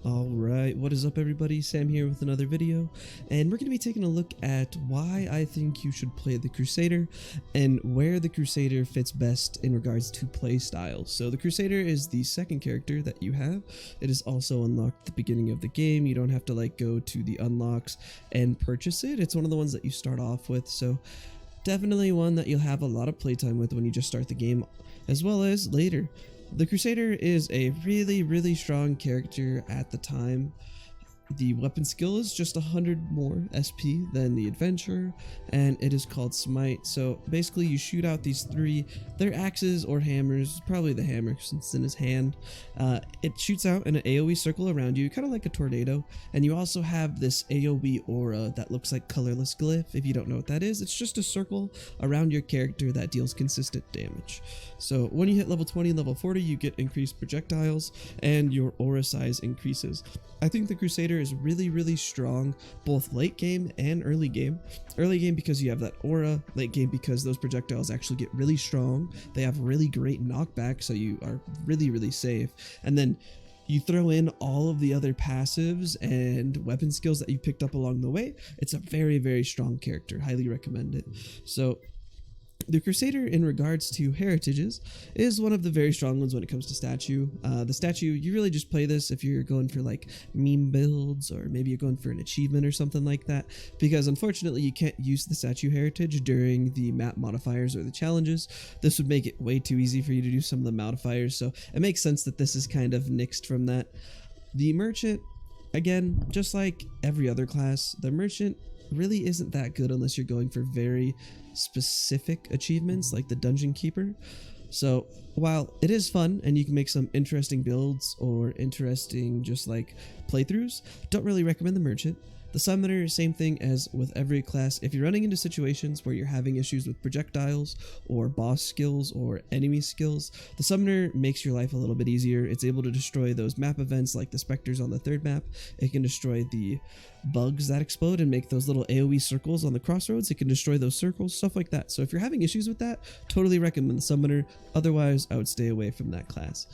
Alright, what is up everybody? Sam here with another video, and we're going to be taking a look at why I think you should play the Crusader and where the Crusader fits best in regards to play styles. So the Crusader is the second character that you have. It is also unlocked at the beginning of the game. You don't have to go to the unlocks and purchase it. It's one of the ones that you start off with, so definitely one that you'll have a lot of playtime with when you just start the game, as well as later. The Crusader is a really strong character at the time. The weapon skill is just 100 more SP than the Adventurer, and it is called Smite. So basically you shoot out these three, they're axes or hammers, probably the hammer since it's in his hand. It shoots out in an AoE circle around you, kind of like a tornado, and you also have this AoE aura that looks like colorless glyph. If you don't know what that is, it's just a circle around your character that deals consistent damage. So when you hit level 20 and level 40, you get increased projectiles and your aura size increases. I think the Crusader is really strong both late game and early game. Early game because you have that aura, late game because those projectiles actually get really strong. They have really great knockback, so you are really safe. And then you throw in all of the other passives and weapon skills that you picked up along the way. It's a very strong character. Highly recommend it. So the Crusader, in regards to heritages, is one of the very strong ones when it comes to statue. The statue, you really just play this if you're going for meme builds, or maybe you're going for an achievement or something like that, because unfortunately you can't use the statue heritage during the map modifiers or the challenges. This would make it way too easy for you to do some of the modifiers, so it makes sense that this is kind of nixed from that. The merchant, again, just like every other class, the merchant really isn't that good unless you're going for very specific achievements like the dungeon keeper. So while it is fun and you can make some interesting builds or interesting just playthroughs, don't really recommend the merchant. The summoner, same thing as with every class. If you're running into situations where you're having issues with projectiles or boss skills or enemy skills, the summoner makes your life a little bit easier. It's able to destroy those map events like the specters on the third map. It can destroy the bugs that explode and make those little AoE circles on the crossroads. It can destroy those circles, stuff like that. So if you're having issues with that, totally recommend the summoner. Otherwise, I would stay away from that class.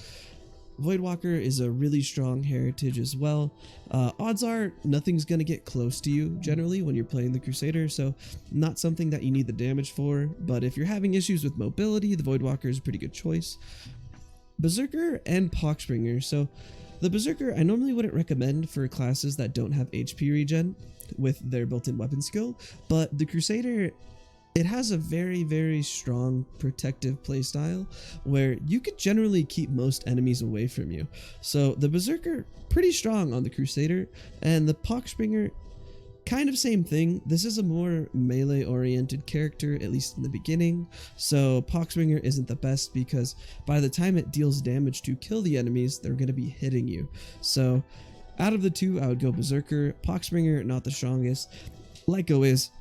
Voidwalker is a really strong heritage as well. Odds are nothing's going to get close to you generally when you're playing the Crusader, so not something that you need the damage for, but if you're having issues with mobility, the Voidwalker is a pretty good choice. Berserker and Poxbringer. So the Berserker I normally wouldn't recommend for classes that don't have HP regen with their built-in weapon skill, but the Crusader, it has a very strong protective playstyle where you could generally keep most enemies away from you. So the Berserker, pretty strong on the Crusader, and the Poxbringer, kind of same thing. This is a more melee oriented character, at least in the beginning. So Poxbringer isn't the best because by the time it deals damage to kill the enemies, they're going to be hitting you. So out of the two, I would go Berserker. Poxbringer, not the strongest. Like always,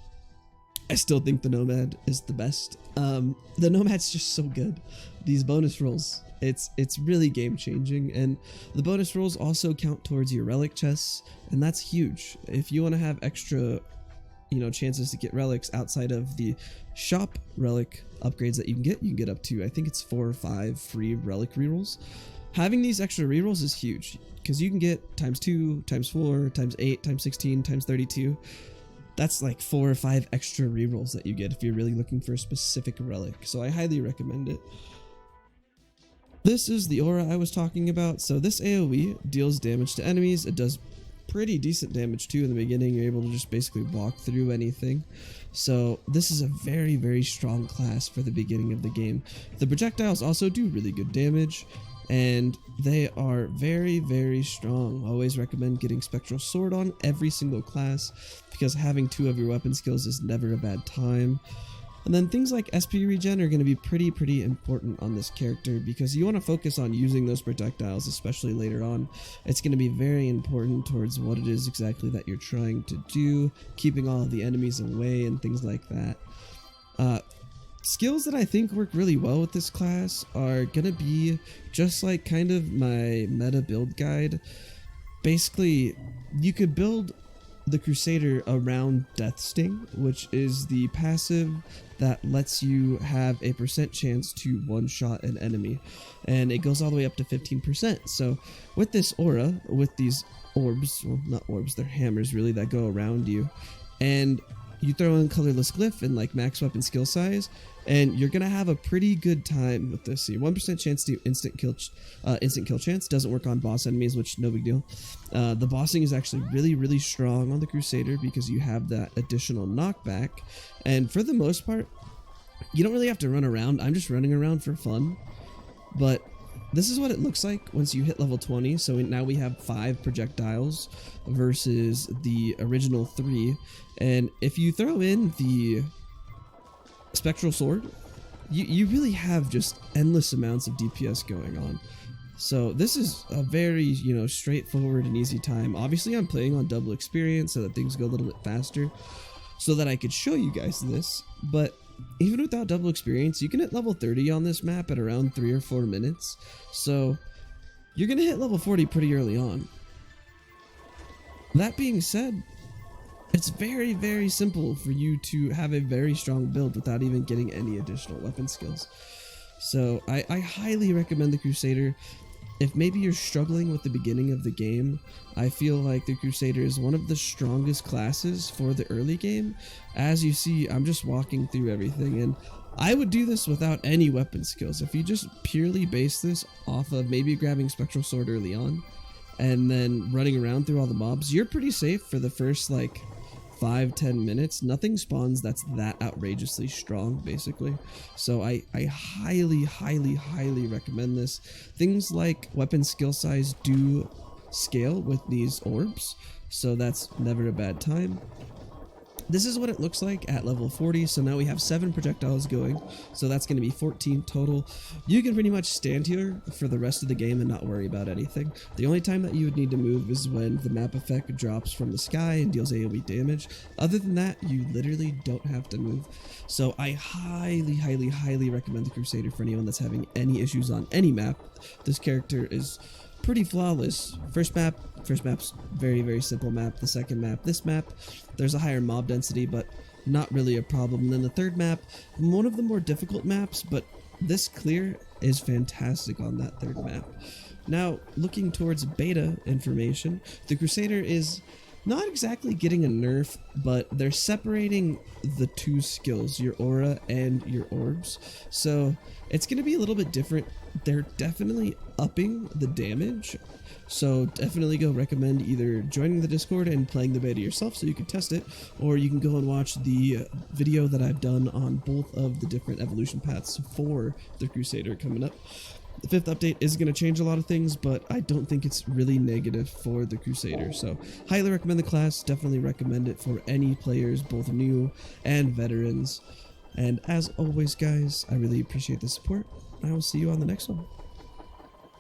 I still think the Nomad is the best. The Nomad's just so good. These bonus rolls, it's really game changing, and the bonus rolls also count towards your relic chests, and that's huge. If you want to have extra, chances to get relics outside of the shop relic upgrades that you can get up to, I think it's 4 or 5 free relic rerolls. Having these extra rerolls is huge because you can get times 2, times 4, times 8, times 16, times 32. That's 4 or 5 extra rerolls that you get if you're really looking for a specific relic, so I highly recommend it. This is the aura I was talking about. So this AoE deals damage to enemies. It does pretty decent damage too in the beginning. You're able to just basically walk through anything. So this is a very strong class for the beginning of the game. The projectiles also do really good damage, and they are very strong. I always recommend getting Spectral Sword on every single class because having 2 of your weapon skills is never a bad time. And then things like SP regen are going to be pretty important on this character because you want to focus on using those projectiles, especially later on. It's going to be very important towards what it is exactly that you're trying to do, keeping all of the enemies away and things like that. Skills that I think work really well with this class are going to be just kind of my meta build guide. Basically, you could build the Crusader around Death Sting, which is the passive that lets you have a % chance to one-shot an enemy, and it goes all the way up to 15%. So with this aura, with these orbs, well, not orbs, they're hammers really that go around you, and you throw in colorless glyph and like max weapon skill size, and you're gonna have a pretty good time with this. See, 1% chance to instant kill chance doesn't work on boss enemies, which no big deal. The bossing is actually really strong on the Crusader because you have that additional knockback, and for the most part, you don't really have to run around. I'm just running around for fun, but this is what it looks like once you hit level 20. So now we have 5 projectiles versus the original 3. And if you throw in the Spectral Sword, you really have just endless amounts of DPS going on. So this is a very, straightforward and easy time. Obviously, I'm playing on double experience so that things go a little bit faster so that I could show you guys this. But even without double experience, you can hit level 30 on this map at around 3 or 4 minutes. So you're going to hit level 40 pretty early on. That being said, it's very simple for you to have a very strong build without even getting any additional weapon skills. So I highly recommend the Crusader. If maybe you're struggling with the beginning of the game, I feel like the Crusader is one of the strongest classes for the early game. As you see, I'm just walking through everything, and I would do this without any weapon skills. If you just purely base this off of maybe grabbing Spectral Sword early on, and then running around through all the mobs, you're pretty safe for the first like 5-10 minutes. Nothing spawns that's that outrageously strong, basically. So I highly recommend this. Things like weapon skill size do scale with these orbs, so that's never a bad time. This is what it looks like at level 40. So now we have 7 projectiles going, so that's going to be 14 total. You can pretty much stand here for the rest of the game and not worry about anything. The only time that you would need to move is when the map effect drops from the sky and deals AoE damage. Other than that, you literally don't have to move. So I highly recommend the Crusader for anyone that's having any issues on any map. This character is pretty flawless. First map's very simple map. The second map, this map, there's a higher mob density, but not really a problem. And then the third map, one of the more difficult maps, but this clear is fantastic on that third map. Now, looking towards beta information, the Crusader is not exactly getting a nerf, but they're separating the 2 skills, your aura and your orbs. So it's going to be a little bit different. They're definitely upping the damage. So definitely go recommend either joining the Discord and playing the beta yourself so you can test it, or you can go and watch the video that I've done on both of the different evolution paths for the Crusader coming up. The 5th update is going to change a lot of things, but I don't think it's really negative for the Crusader. So highly recommend the class. Definitely recommend it for any players, both new and veterans. And as always, guys, I really appreciate the support. I will see you on the next one.